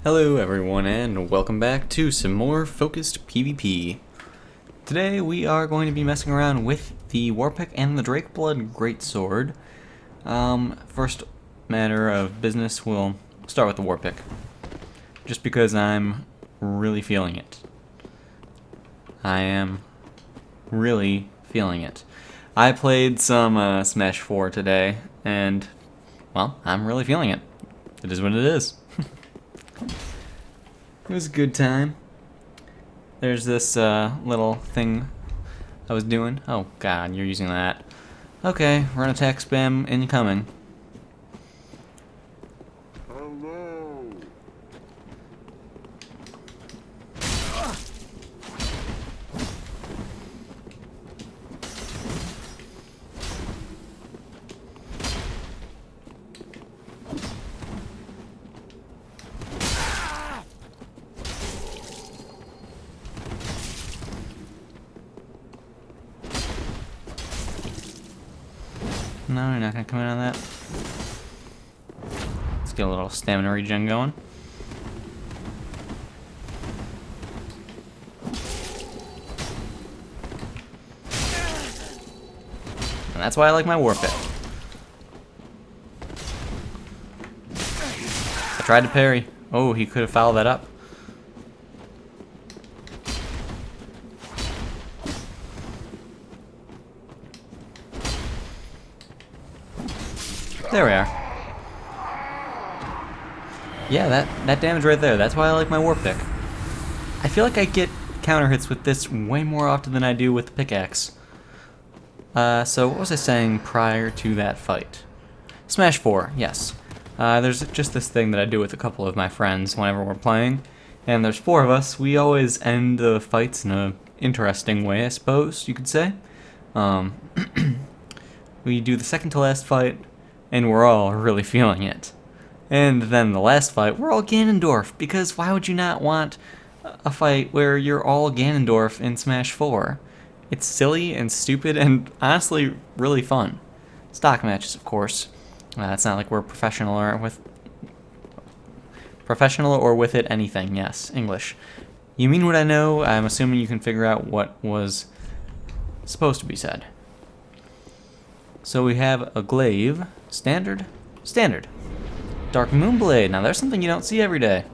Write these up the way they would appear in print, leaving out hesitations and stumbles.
Hello everyone and welcome back to some more focused PvP. Today we are going to be messing around with the Warpick and the Drakeblood Greatsword. First matter of business, we'll start with the Warpick. Just because I'm really feeling it. I am really feeling it. I played some Smash 4 today and, well, I'm really feeling it. It is what it is. It was a good time. There's this little thing I was doing. Oh god, you're using that. Okay, run attack spam incoming. Hello. No, you're not gonna come in on that. Let's get a little stamina regen going. And that's why I like my Warpick. I tried to parry. Oh, he could have fouled that up. There we are. Yeah, that damage right there. That's why I like my Warpick. I feel like I get counter hits with this way more often than I do with the pickaxe. So what was I saying prior to that fight? Smash 4, yes. There's just this thing that I do with a couple of my friends whenever we're playing. And there's 4 of us. We always end the fights in an interesting way, I suppose you could say. We do the second to last fight, and we're all really feeling it. And then the last fight, we're all Ganondorf, because why would you not want a fight where you're all Ganondorf in Smash 4? It's silly and stupid and honestly really fun. Stock matches, of course. It's not like we're professional or with it anything. Yes, English. You mean what I know? I'm assuming you can figure out what was supposed to be said. So we have a glaive. Standard? Standard. Dark Moonblade. Now there's something you don't see every day.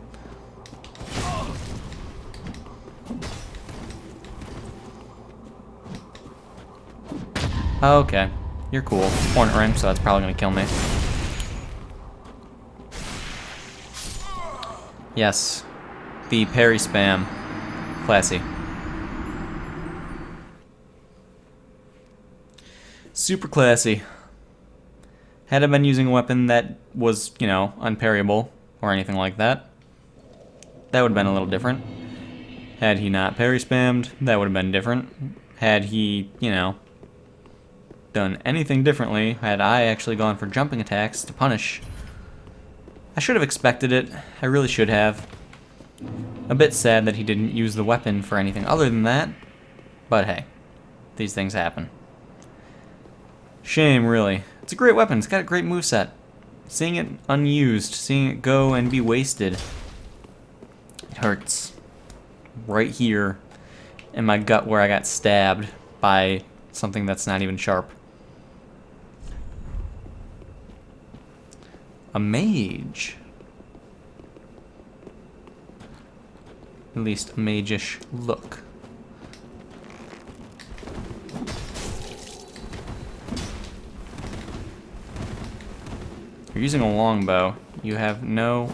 Okay. You're cool. Hornet Ring, so that's probably gonna kill me. Yes. The parry spam. Classy. Super classy. Had I been using a weapon that was, you know, unparryable or anything like that, that would have been a little different. Had he not parry spammed, that would have been different. Had he, you know, done anything differently, had I actually gone for jumping attacks to punish, I should have expected it. I really should have. A bit sad that he didn't use the weapon for anything other than that, but hey, these things happen. Shame, really. It's a great weapon. It's got a great moveset. Seeing it unused, seeing it go and be wasted, it hurts. Right here in my gut where I got stabbed by something that's not even sharp. A mage. At least a mage-ish look. You're using a longbow. You have no...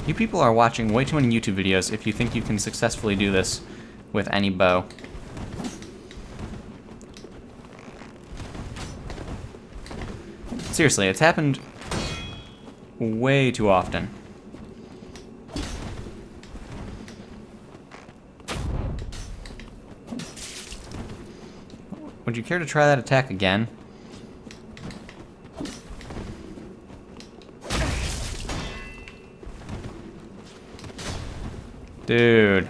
You people are watching way too many YouTube videos if you think you can successfully do this with any bow. Seriously, it's happened way too often. Would you care to try that attack again? Dude.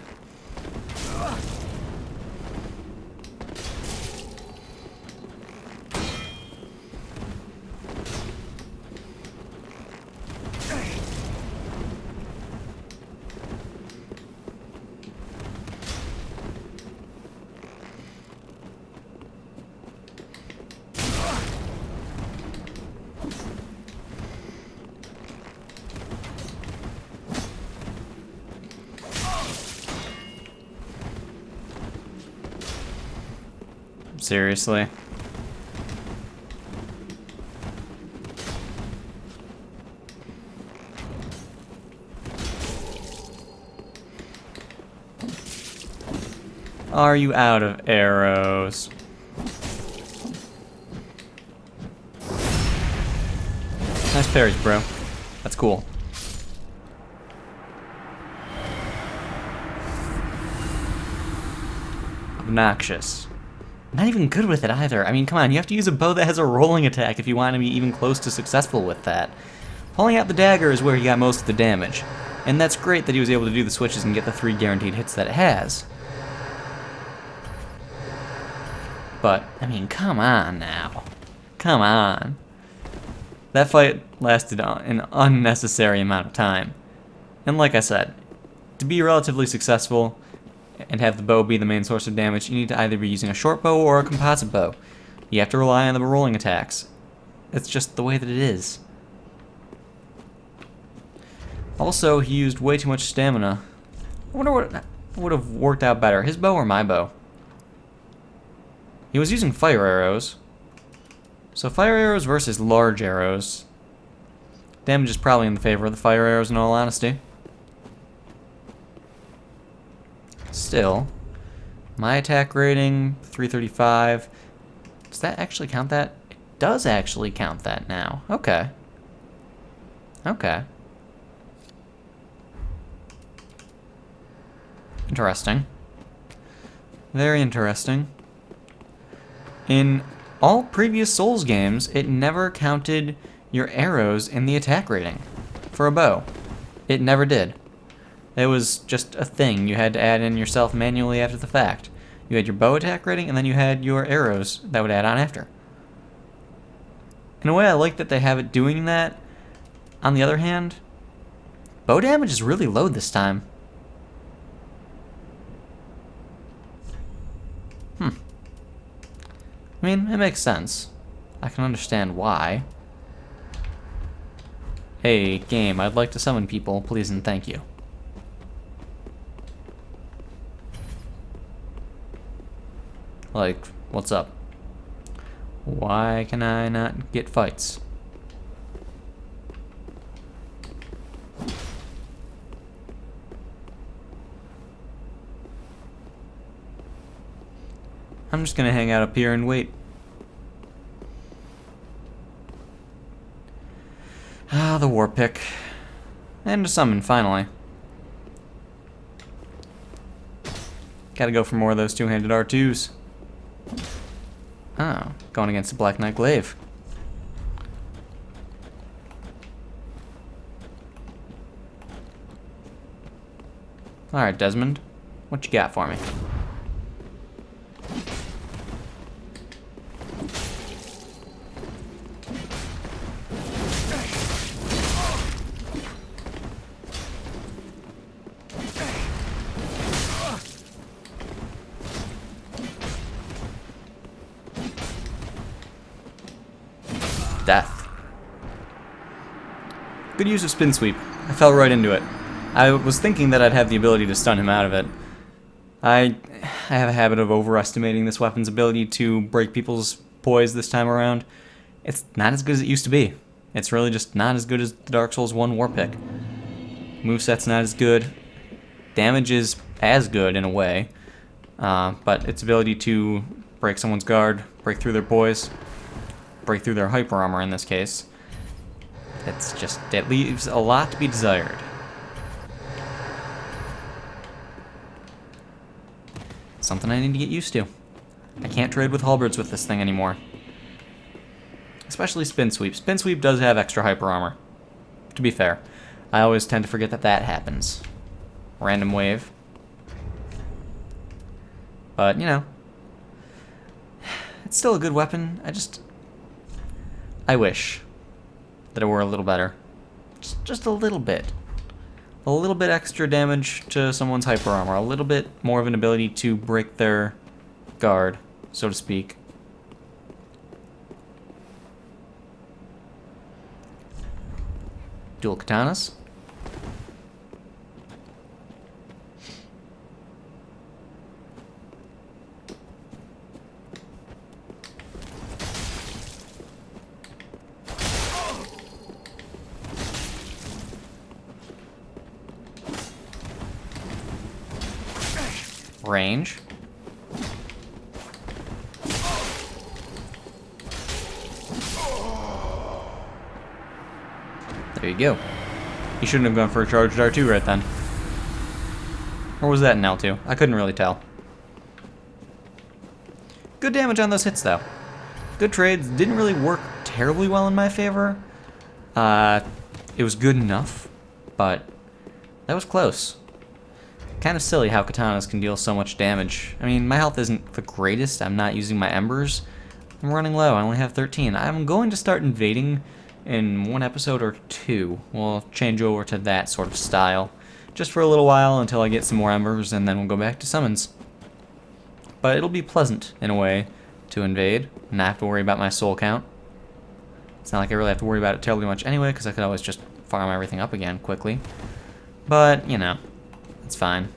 Seriously. Are you out of arrows? Nice parries, bro. That's cool. Obnoxious. Not even good with it either. I mean, come on, you have to use a bow that has a rolling attack if you want to be even close to successful with that. Pulling out the dagger is where he got most of the damage. And that's great that he was able to do the switches and get the 3 guaranteed hits that it has. But, I mean, come on now. Come on. That fight lasted an unnecessary amount of time. And like I said, to be relatively successful and have the bow be the main source of damage, you need to either be using a short bow or a composite bow. You have to rely on the rolling attacks. It's just the way that it is. Also, he used way too much stamina. I wonder what would have worked out better, his bow or my bow? He was using fire arrows. So fire arrows versus large arrows. Damage is probably in the favor of the fire arrows in all honesty. Still, my attack rating, 335. Does that actually count that? It does actually count that now. Okay. Okay. Interesting. Very interesting. In all previous Souls games, it never counted your arrows in the attack rating for a bow. It never did. It was just a thing you had to add in yourself manually after the fact. You had your bow attack rating, and then you had your arrows that would add on after. In a way, I like that they have it doing that. On the other hand, bow damage is really low this time. I mean, it makes sense. I can understand why. Hey, game, I'd like to summon people, please and thank you. Like, what's up? Why can I not get fights? I'm just gonna hang out up here and wait. Ah, the Warpick. And a summon, finally. Gotta go for more of those two-handed R2s. Oh, going against the Black Knight Glaive. Alright, Desmond. What you got for me? Death. Good use of spin sweep. I fell right into it. I was thinking that I'd have the ability to stun him out of it. I have a habit of overestimating this weapon's ability to break people's poise this time around. It's not as good as it used to be. It's really just not as good as the Dark Souls 1 Warpick. Moveset's not as good. Damage is as good in a way. But its ability to break someone's guard, break through their poise, break through their hyper armor in this case, it leaves a lot to be desired. Something I need to get used to. I can't trade with halberds with this thing anymore. Especially spin sweep. Spin sweep does have extra hyper armor. To be fair, I always tend to forget that that happens. random wave. But, you know, it's still a good weapon. I wish that it were a little better. Just a little bit. A little bit extra damage to someone's hyper armor. A little bit more of an ability to break their guard, so to speak. Dual katanas. Range. There you go. You shouldn't have gone for a charged R2 right then. Or was that an L2? I couldn't really tell. Good damage on those hits, though. Good trades. Didn't really work terribly well in my favor. It was good enough, but that was close. Kind of silly how katanas can deal so much damage. I mean, my health isn't the greatest. I'm not using my embers. I'm running low. I only have 13. I'm going to start invading in 1 episode or 2. We'll change over to that sort of style. Just for a little while until I get some more embers, and then we'll go back to summons. But it'll be pleasant, in a way, to invade, and not have to worry about my soul count. It's not like I really have to worry about it terribly much anyway, because I could always just farm everything up again quickly. But, you know, it's fine.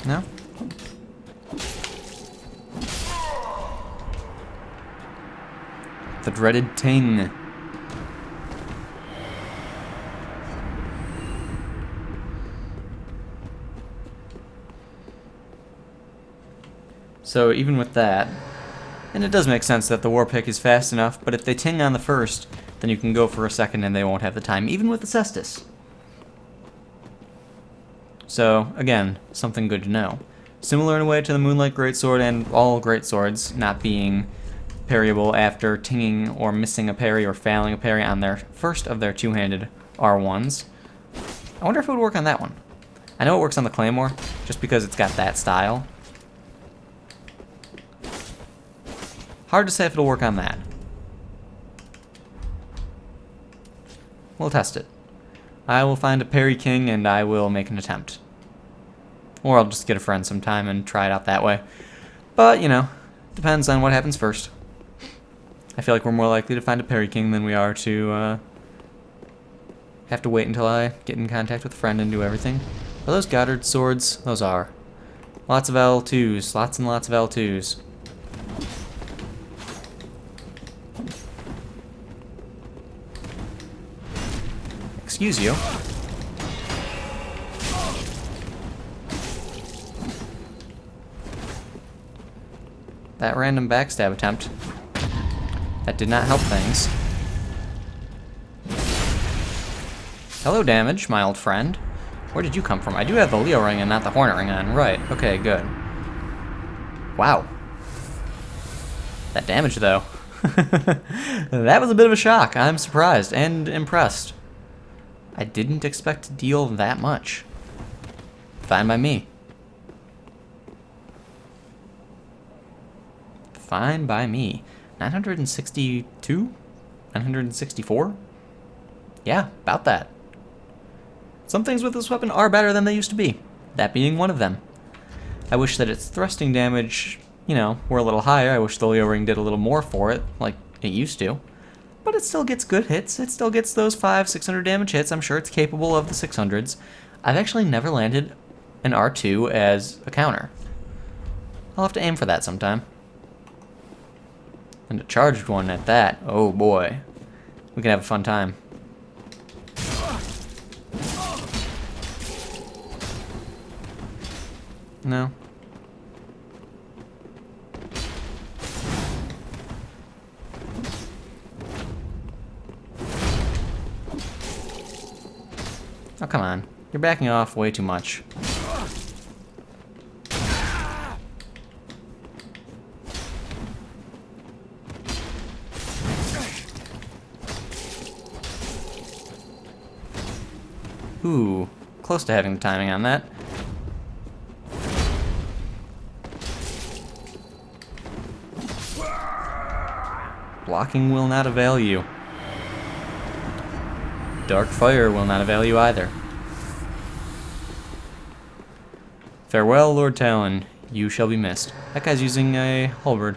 No? The dreaded ting. So even with that, and it does make sense that the Warpick is fast enough, but if they ting on the first, then you can go for a second and they won't have the time, even with the Cestus. So, again, something good to know. Similar in a way to the Moonlight Greatsword and all Greatswords not being parryable after tinging or missing a parry or failing a parry on their first of their two-handed R1s. I wonder if it would work on that one. I know it works on the Claymore, just because it's got that style. Hard to say if it'll work on that. We'll test it. I will find a parry king and I will make an attempt. Or I'll just get a friend sometime and try it out that way. But, you know, depends on what happens first. I feel like we're more likely to find a parry king than we are to have to wait until I get in contact with a friend and do everything. Are those Goddard swords? Those are. Lots of L2s. Lots and lots of L2s. Excuse you. That random backstab attempt. That did not help things. Hello, damage, my old friend. Where did you come from? I do have the Leo ring and not the Hornet ring on. Right, okay, good. Wow. That damage, though. That was a bit of a shock. I'm surprised and impressed. I didn't expect to deal that much. Fine by me. Fine by me. 962? 964? Yeah, about that. Some things with this weapon are better than they used to be. That being one of them. I wish that its thrusting damage, you know, were a little higher. I wish the Leo ring did a little more for it, like it used to. But it still gets good hits. It still gets those 500-600 damage hits. I'm sure it's capable of the 600s. I've actually never landed an R2 as a counter. I'll have to aim for that sometime. And a charged one at that. Oh boy. We can have a fun time. No. Oh, come on. You're backing off way too much. Ooh, close to having the timing on that. Blocking will not avail you. Dark fire will not avail you either. Farewell, Lord Talon. You shall be missed. That guy's using a halberd.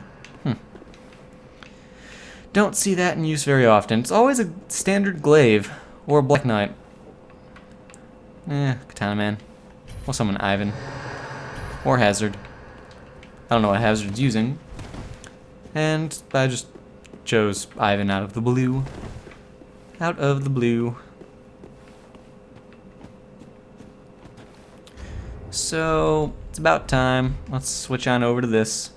Don't see that in use very often. It's always a standard glaive or a black knight. Katana man. We'll summon Ivan. Or Hazard. I don't know what Hazard's using. And I just chose Ivan out of the blue. Out of the blue. So, it's about time. Let's switch on over to this.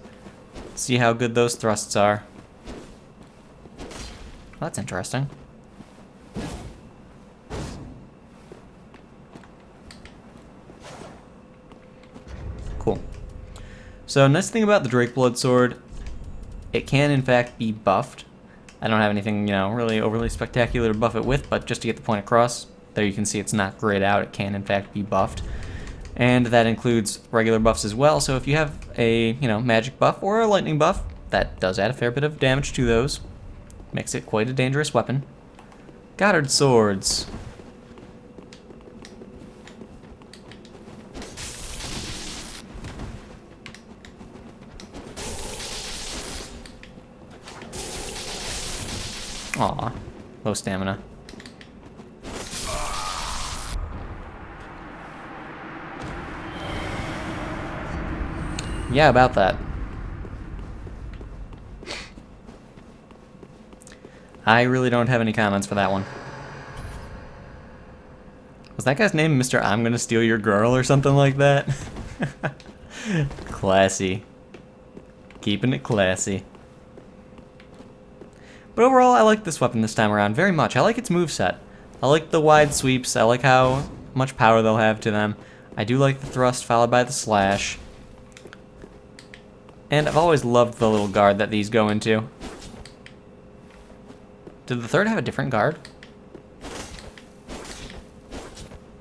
See how good those thrusts are. Well, that's interesting. Cool. So, nice thing about the Drakeblood sword, it can in fact be buffed. I don't have anything, really overly spectacular to buff it with, but just to get the point across, there you can see it's not grayed out. It can in fact be buffed. And that includes regular buffs as well, so if you have a, magic buff or a lightning buff, that does add a fair bit of damage to those. Makes it quite a dangerous weapon. Goddard swords. Aw, low stamina. Yeah, about that. I really don't have any comments for that one. Was that guy's name Mr. I'm Gonna Steal Your Girl or something like that? Classy. Keeping it classy. But overall, I like this weapon this time around very much. I like its moveset. I like the wide sweeps. I like how much power they'll have to them. I do like the thrust followed by the slash. And I've always loved the little guard that these go into. Did the third have a different guard?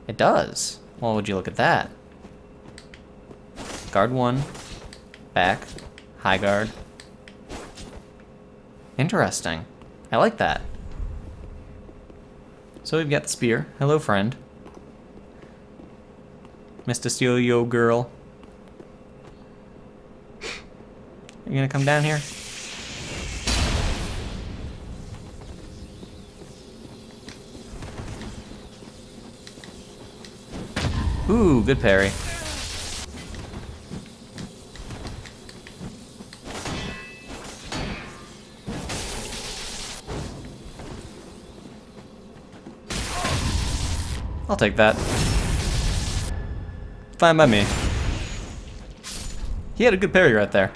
It does. Well, would you look at that? Guard 1, back, high guard. Interesting. I like that. So we've got the spear. Hello, friend. Mr. Steal Yo Girl. You gonna come down here? Ooh, good parry. I'll take that. Fine by me. He had a good parry right there.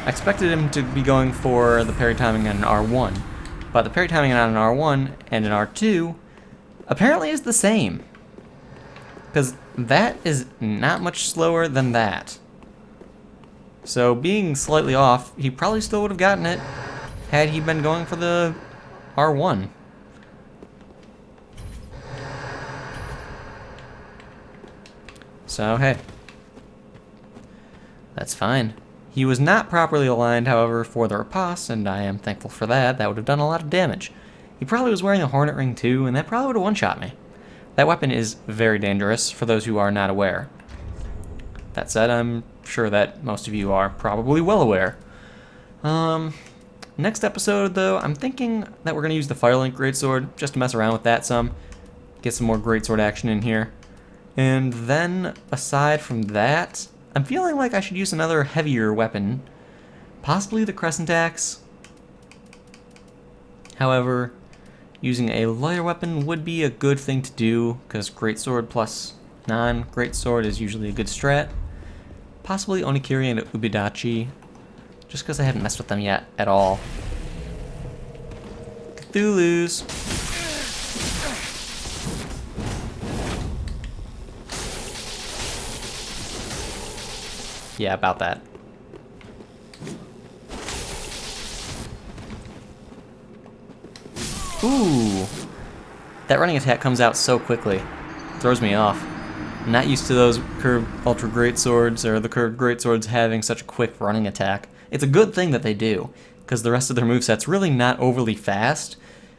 I expected him to be going for the parry timing on an R1, but the parry timing on an R1 and an R2 apparently is the same. Because that is not much slower than that. So being slightly off, he probably still would have gotten it had he been going for the R1. So hey, that's fine. He was not properly aligned, however, for the riposte, and I am thankful for that. That would have done a lot of damage. He probably was wearing a Hornet Ring too, and that probably would have one-shot me. That weapon is very dangerous for those who are not aware. That said, I'm sure that most of you are probably well aware. Next episode, though, I'm thinking that we're going to use the Firelink Greatsword, just to mess around with that some. Get some more Greatsword action in here. And then, aside from that, I'm feeling like I should use another heavier weapon. Possibly the Crescent Axe. However, using a lighter weapon would be a good thing to do, because Greatsword plus non-Greatsword is usually a good strat. Possibly Onikiri and Ubidachi, just because I haven't messed with them yet at all. Cthulhu's. Yeah, about that. Ooh! That running attack comes out so quickly. Throws me off. I'm not used to those curved Ultra Greatswords or the curved Greatswords having such a quick running attack. It's a good thing that they do, because the rest of their moveset's really not overly fast,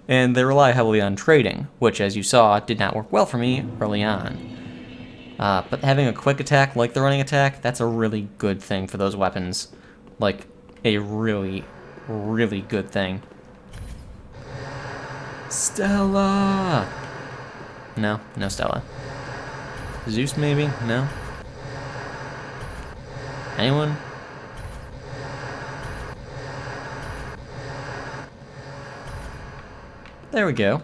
and they rely heavily on trading, which, as you saw, did not work well for me early on. But having a quick attack like the running attack, that's a really good thing for those weapons. Like, a really, really good thing. Stella! No, no Stella. Zeus, maybe? No? Anyone? There we go.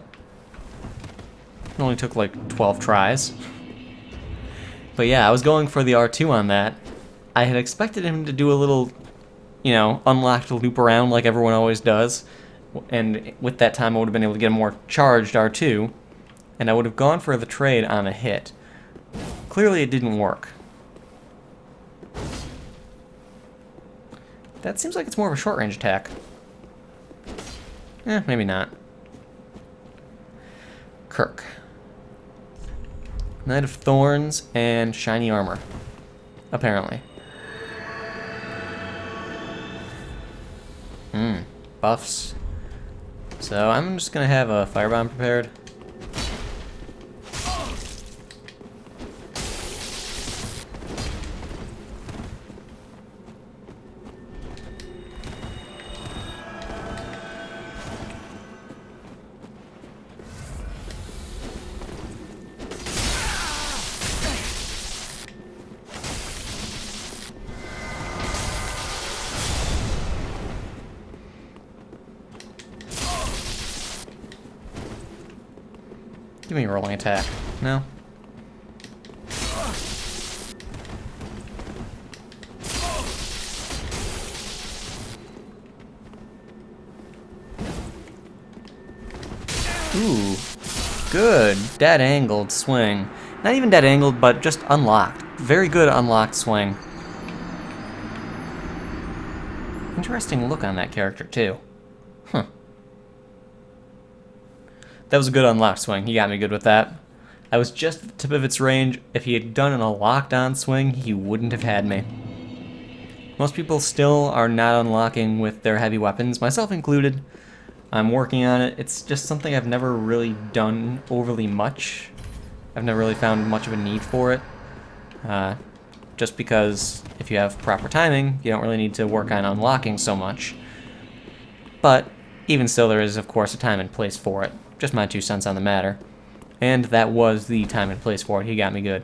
It only took like 12 tries. But yeah, I was going for the R2 on that. I had expected him to do a little, you know, unlocked loop around like everyone always does. And with that time, I would have been able to get a more charged R2. And I would have gone for the trade on a hit. Clearly, it didn't work. That seems like it's more of a short-range attack. Maybe not. Kirk. Knight of Thorns and shiny armor. Apparently. Buffs. So I'm just gonna have a firebomb prepared. Give me a rolling attack. No? Ooh. Good. Dead angled swing. Not even dead angled, but just unlocked. Very good unlocked swing. Interesting look on that character, too. Huh. That was a good unlocked swing. He got me good with that. I was just at the tip of its range. If he had done a locked-on swing, he wouldn't have had me. Most people still are not unlocking with their heavy weapons, myself included. I'm working on it. It's just something I've never really done overly much. I've never really found much of a need for it. Just because if you have proper timing, you don't really need to work on unlocking so much. But even still, there is, of course, a time and place for it. Just my 2 cents on the matter. And that was the time and place for it. He got me good.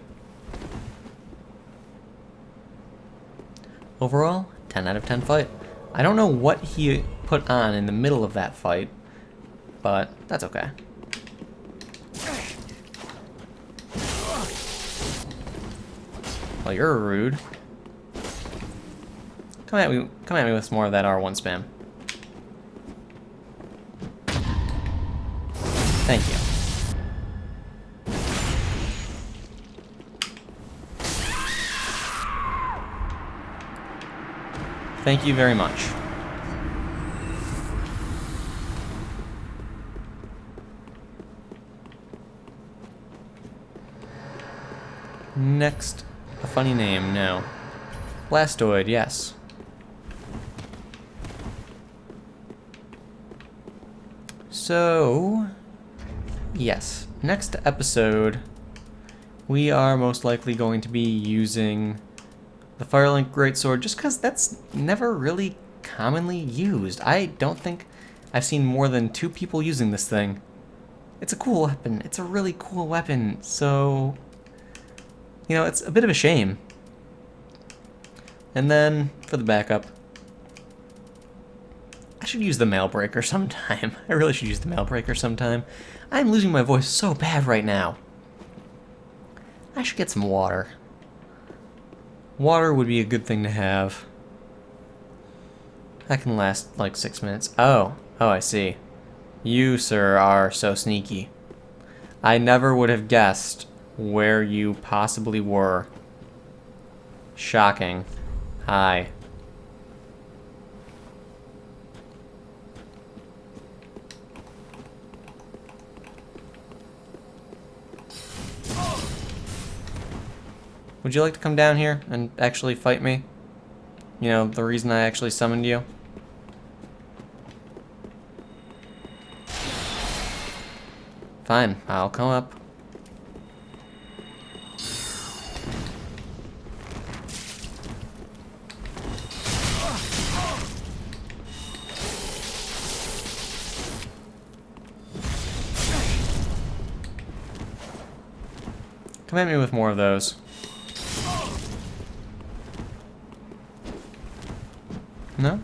Overall, 10 out of 10 fight. I don't know what he put on in the middle of that fight, but that's okay. Well, you're rude. Come at me with some more of that R1 spam. Thank you. Thank you very much. Next, a funny name, no. Blastoid, yes. So, yes, next episode, we are most likely going to be using the Firelink Greatsword, just because that's never really commonly used. I don't think I've seen more than 2 people using this thing. It's a cool weapon. It's a really cool weapon, so, you know, it's a bit of a shame. And then, for the backup, I should use the Mailbreaker sometime. I really should use the Mailbreaker sometime. I'm losing my voice so bad right now. I should get some water. Water would be a good thing to have. That can last like 6 minutes. Oh, I see. You, sir, are so sneaky. I never would have guessed where you possibly were. Shocking. Hi. Would you like to come down here and actually fight me? You know, the reason I actually summoned you? Fine, I'll come up. Come at me with more of those. No?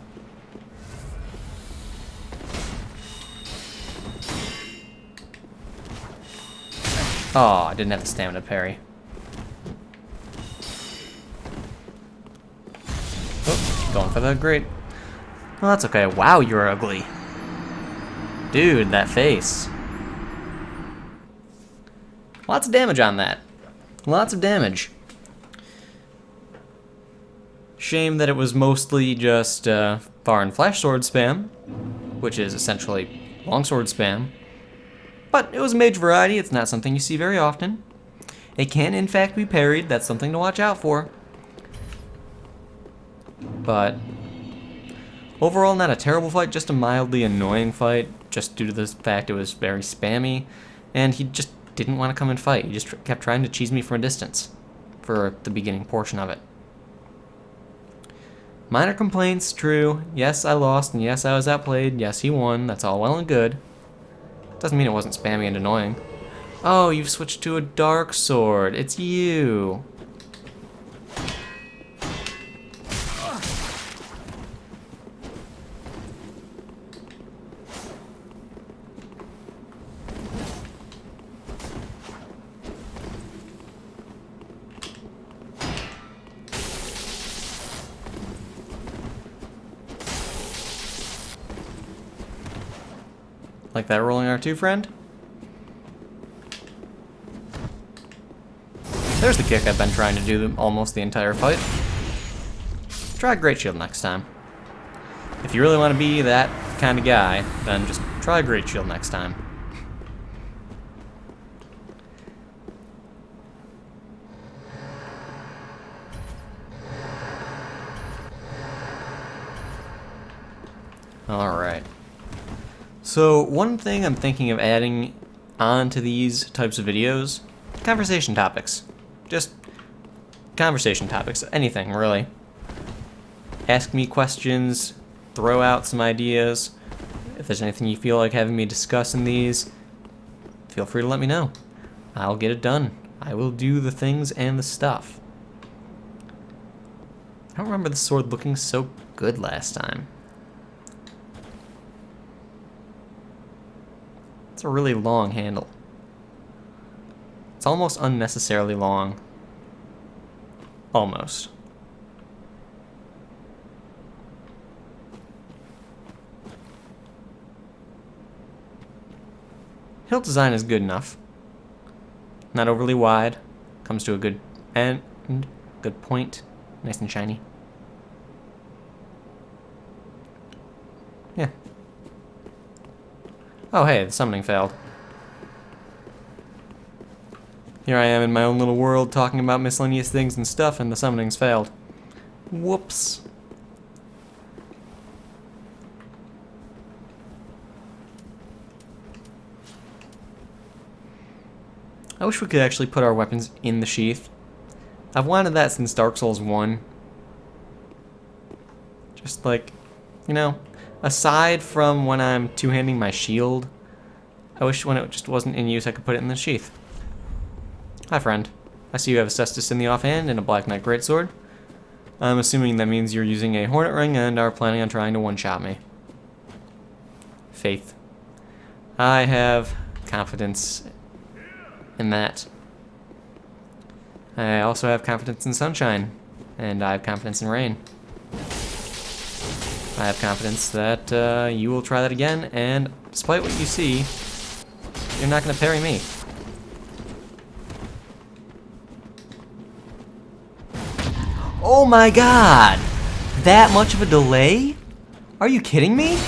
Oh, I didn't have the stamina parry. Oh, going for the great. Well, that's okay. Wow, you're ugly. Dude, that face. Lots of damage on that. Lots of damage. Shame that it was mostly just far and flash sword spam, which is essentially longsword spam. But it was a mage variety, it's not something you see very often. It can in fact be parried, that's something to watch out for. But overall not a terrible fight, just a mildly annoying fight, just due to the fact it was very spammy, and he just didn't want to come and fight. He just kept trying to cheese me from a distance for the beginning portion of it. Minor complaints, true. Yes, I lost, and yes, I was outplayed. Yes, he won. That's all well and good. Doesn't mean it wasn't spammy and annoying. Oh, you've switched to a dark sword. It's you. Like that rolling R2, friend? There's the kick I've been trying to do almost the entire fight. Try Great Shield next time. If you really want to be that kind of guy, then just try Great Shield next time. Alright. So, one thing I'm thinking of adding on to these types of videos, conversation topics. Just conversation topics, anything really. Ask me questions, throw out some ideas. If there's anything you feel like having me discuss in these, feel free to let me know. I'll get it done. I will do the things and the stuff. I don't remember the sword looking so good last time. It's a really long handle. It's almost unnecessarily long. Almost. Hilt design is good enough. Not overly wide. Comes to a good end, good point. Nice and shiny. Yeah. Oh hey, the summoning failed. Here I am in my own little world talking about miscellaneous things and stuff, and the summoning's failed. Whoops. I wish we could actually put our weapons in the sheath. I've wanted that since Dark Souls 1. Just like, you know, aside from when I'm two-handing my shield, I wish when it just wasn't in use I could put it in the sheath. Hi friend. I see you have a Cestus in the offhand and a Black Knight Greatsword. I'm assuming that means you're using a Hornet Ring and are planning on trying to one-shot me. Faith. I have confidence in that. I also have confidence in Sunshine, and I have confidence in Rain. I have confidence that you will try that again, and despite what you see, you're not going to parry me. Oh my god! that much of a delay? Are you kidding me?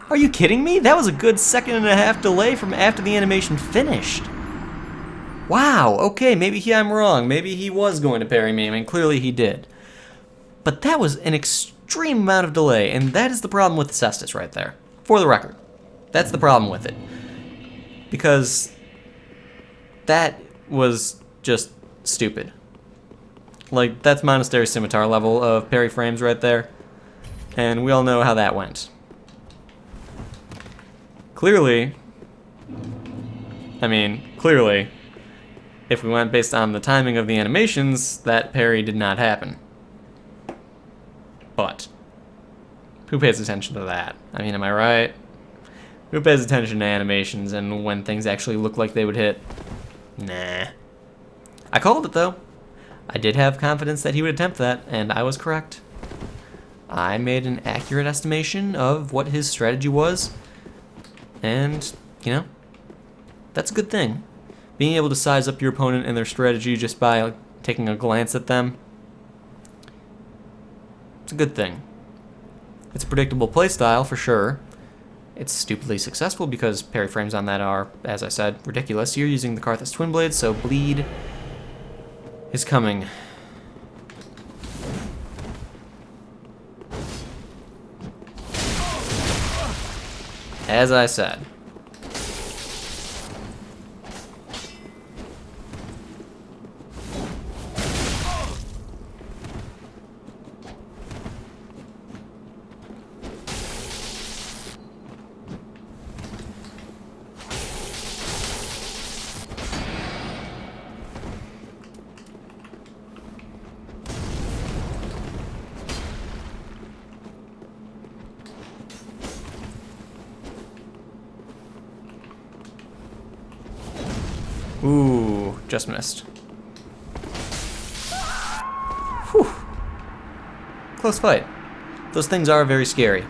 Are you kidding me? That was a good 1.5 delay from after the animation finished. Wow, okay, maybe I'm wrong. Maybe he was going to parry me. I mean, clearly he did. But that was an extreme amount of delay, and that is the problem with the Cestus right there. For the record. That's the problem with it. Because that was just stupid. Like, that's Monastery Scimitar level of parry frames right there. And we all know how that went. Clearly, if we went based on the timing of the animations, that parry did not happen. But who pays attention to that? I mean, am I right? Who pays attention to animations and when things actually look like they would hit? Nah. I called it, though. I did have confidence that he would attempt that, and I was correct. I made an accurate estimation of what his strategy was, and, you know, that's a good thing. Being able to size up your opponent and their strategy just by taking a glance at them, it's a good thing. It's a predictable playstyle, for sure. It's stupidly successful because parry frames on that are, as I said, ridiculous. You're using the Karthus Twin Blades, so bleed is coming. As I said. Ooh, just missed. Whew. Close fight. Those things are very scary.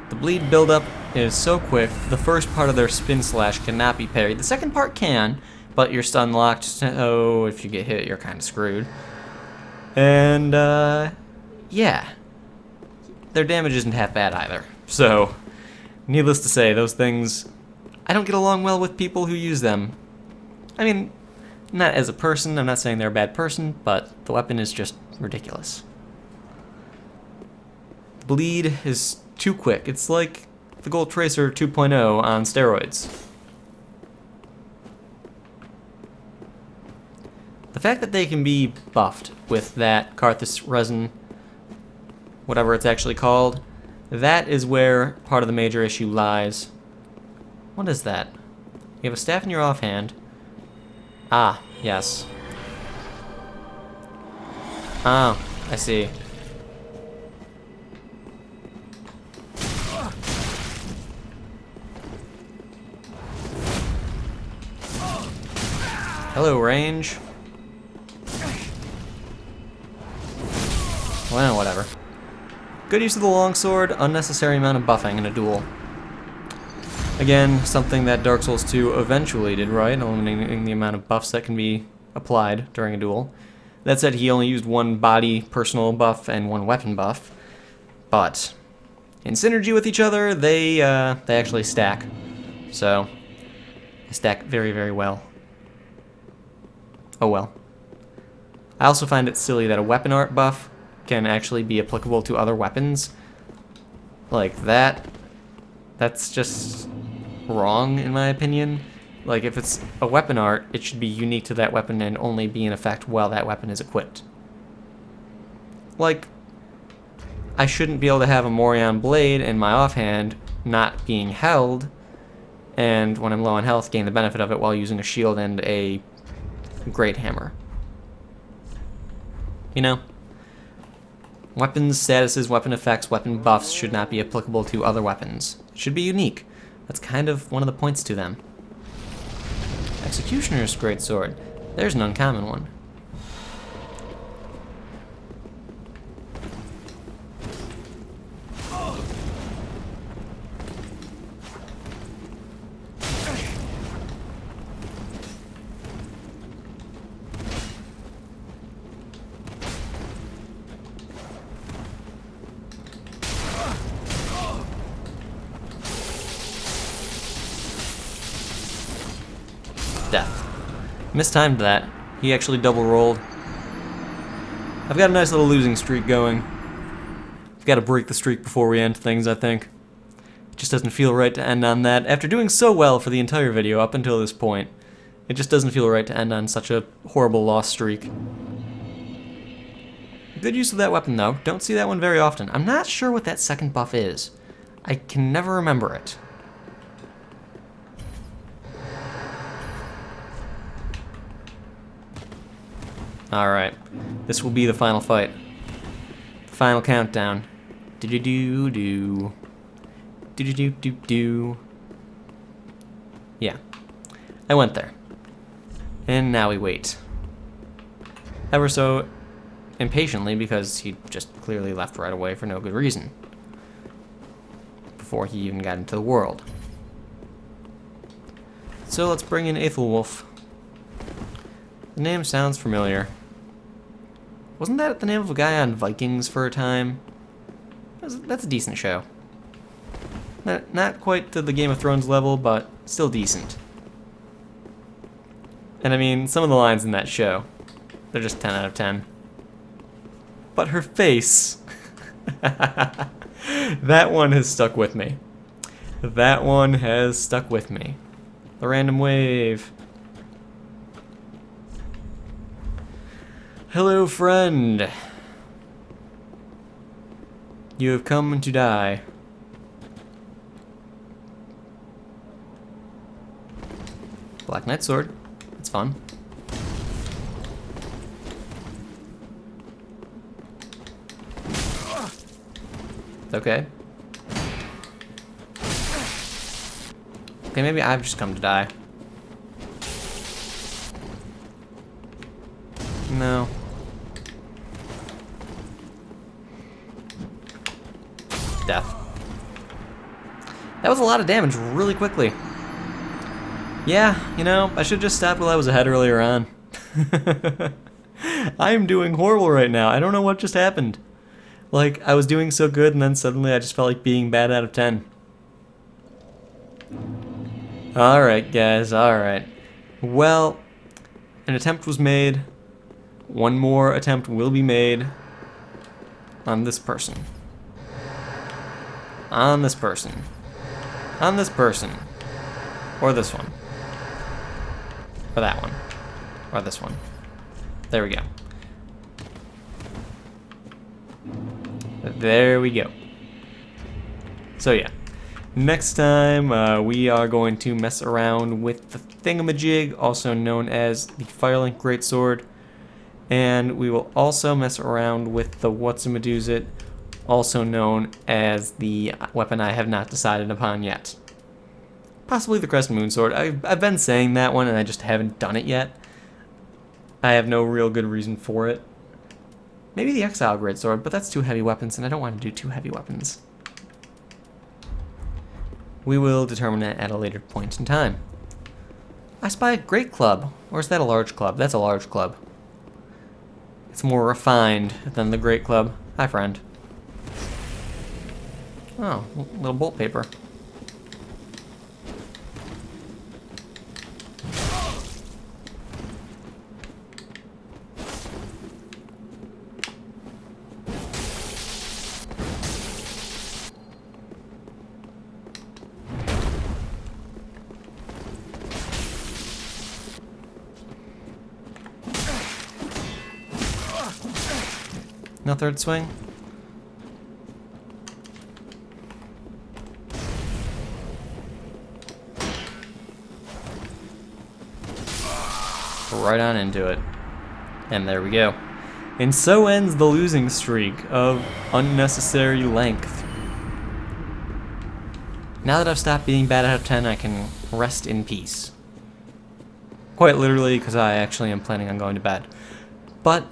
The bleed buildup is so quick, the first part of their spin slash cannot be parried. The second part can, but you're stun locked, so if you get hit, you're kind of screwed. And, yeah. Their damage isn't half bad either. So, needless to say, those things, I don't get along well with people who use them. I mean, not as a person, I'm not saying they're a bad person, but the weapon is just ridiculous. Bleed is too quick. It's like the Gold Tracer 2.0 on steroids. The fact that they can be buffed with that Karthus resin, whatever it's actually called, that is where part of the major issue lies. What is that? You have a staff in your offhand. Ah, yes. Oh, I see. Hello, range. Well, whatever. Good use of the longsword, unnecessary amount of buffing in a duel. Again, something that Dark Souls 2 eventually did right, eliminating the amount of buffs that can be applied during a duel. That said, he only used one body personal buff and one weapon buff, but in synergy with each other, they actually stack. So, they stack very, very well. Oh well. I also find it silly that a weapon art buff can actually be applicable to other weapons. Like that. That's just wrong, in my opinion. Like, if it's a weapon art, it should be unique to that weapon and only be in effect while that weapon is equipped. Like, I shouldn't be able to have a Morion blade in my offhand not being held, and when I'm low on health, gain the benefit of it while using a shield and a great hammer. You know? Weapons, statuses, weapon effects, weapon buffs should not be applicable to other weapons. It should be unique. That's kind of one of the points to them. Executioner's Greatsword. There's an uncommon one. Mistimed that. He actually double rolled. I've got a nice little losing streak going. I've got to break the streak before we end things, I think. It just doesn't feel right to end on that. After doing so well for the entire video up until this point, it just doesn't feel right to end on such a horrible loss streak. Good use of that weapon, though. Don't see that one very often. I'm not sure what that second buff is. I can never remember it. Alright. This will be the final fight. The final countdown. Do-do-do-do. Do-do-do-do-do. Yeah. I went there. And now we wait. Ever so impatiently, because he just clearly left right away for no good reason. Before he even got into the world. So let's bring in Irithyll. The name sounds familiar. Wasn't that the name of a guy on Vikings for a time? That's a decent show. Not quite to the Game of Thrones level, but still decent. And I mean, some of the lines in that show, they're just 10 out of 10. But her face, that one has stuck with me. That one has stuck with me. The random wave. Hello, friend. You have come to die. Black Knight Sword. It's fun. Okay. Okay, maybe I've just come to die. No. Death. That was a lot of damage really quickly. Yeah, you know, I should have just stopped while I was ahead earlier on. I'm doing horrible right now. I don't know what just happened. Like, I was doing so good and then suddenly I just felt like being bad out of 10. Alright, guys, alright. Well, an attempt was made. One more attempt will be made on this person. On this person. On this person. Or this one. Or that one. Or this one. There we go. There we go. So yeah. Next time, we are going to mess around with the thingamajig, also known as the Firelink Greatsword. And we will also mess around with the What's-a-Medusit, also known as the weapon I have not decided upon yet. Possibly the Crescent Moon Sword. I've been saying that one and I just haven't done it yet. I have no real good reason for it. Maybe the Exile Greatsword, but that's two heavy weapons and I don't want to do two heavy weapons. We will determine it at a later point in time. I spy a great club. Or is that a large club? That's a large club. It's more refined than the great club. Hi, friend. Oh, little bolt paper. No third swing? Right on into it. And there we go. And so ends the losing streak of unnecessary length. Now that I've stopped being bad out of 10, I can rest in peace. Quite literally, because I actually am planning on going to bed. But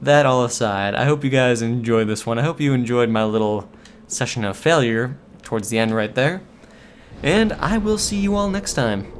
that all aside, I hope you guys enjoyed this one. I hope you enjoyed my little session of failure towards the end right there. And I will see you all next time.